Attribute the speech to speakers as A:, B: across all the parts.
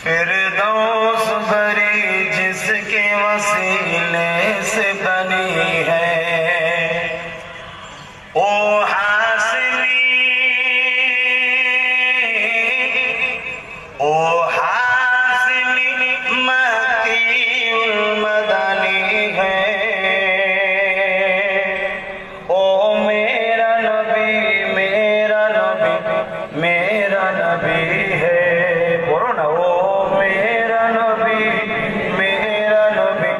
A: फिरदौस भरी जिसके वसीले से बनी है, ओ हासिनी मक्की मदनी है, ओ मेरा नबी मेरा नबी मेरा नबी है। बोलो ना, ओ मेरा नबी मेरा नबी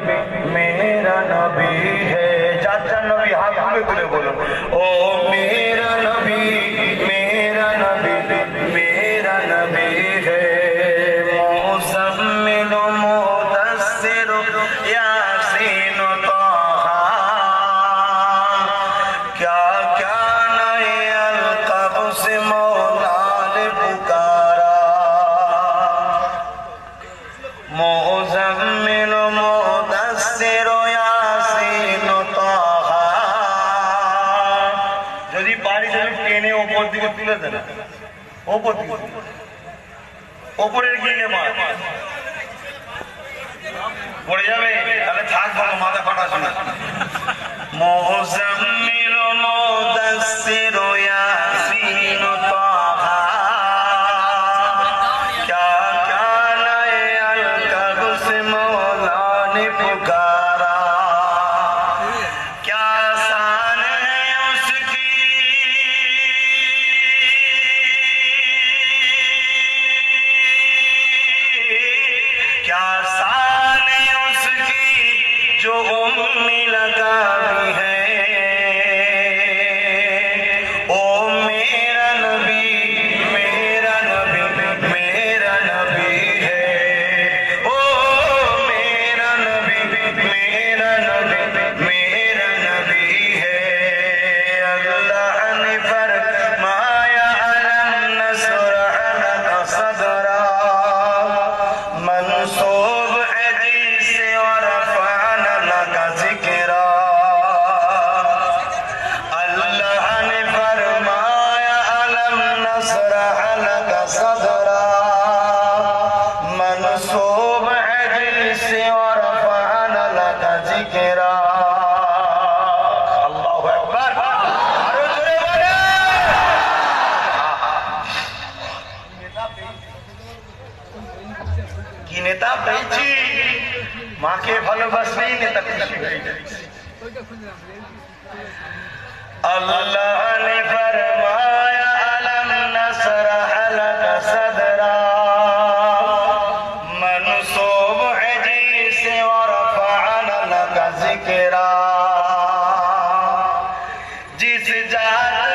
A: मेरा नबी है। चाचा नबी हाथ में तुले बोलो, ओ मेरा नबी मेरा नबी मेरा नबी है। मुज़म्मिल मुदस्सिर यासीन ताहा, क्या क्या नए अलक़ब से मौला ने पुकारा। मुज़म्मिल मुदस्सिर यासीन ताहा, যদি পারি যদি টেনে ওপর দিকে তুলে দেন, ওপর দিকে ওপরের গিয়ে মার পড়ে যাবে, তাহলে থাক ভালো, মাথা ফাটা শোনা। মুযাম্মিল মুদাসসির ইয়াসিন তাহা, क्या क्या नए अलक़ब से मौला ने पुकारा। क्या शान है उसकी, क्या शान है उसकी जो उम्मी लगा भी है। ओ मेरा नबी मेरा नबी मेरा नबी है, ओ मेरा नबी मेरा नबी मेरा नबी है। अल्लाह ने फरमाया अलम नशरह लका सदरा, मंसूब है जिसे और रफ़अना लका ज़िक्रा। अल्लाह ने फरमाया अलम नशरह लका सदरा, मंसूब है जिसे और रफ़अना लका ज़िक्रा। अल्लाहु अकबर, आरो जोरे बोले। কি নেতা পেয়েছি, মাকে ভালোবাসলেই নেতা খুশি হয়ে যাচ্ছে। আল্লাহ ने फरमाया अलम नशरह लका सदरा, मंसूब है जिसे और रफ़अना लका ज़िक्रा। जिस जात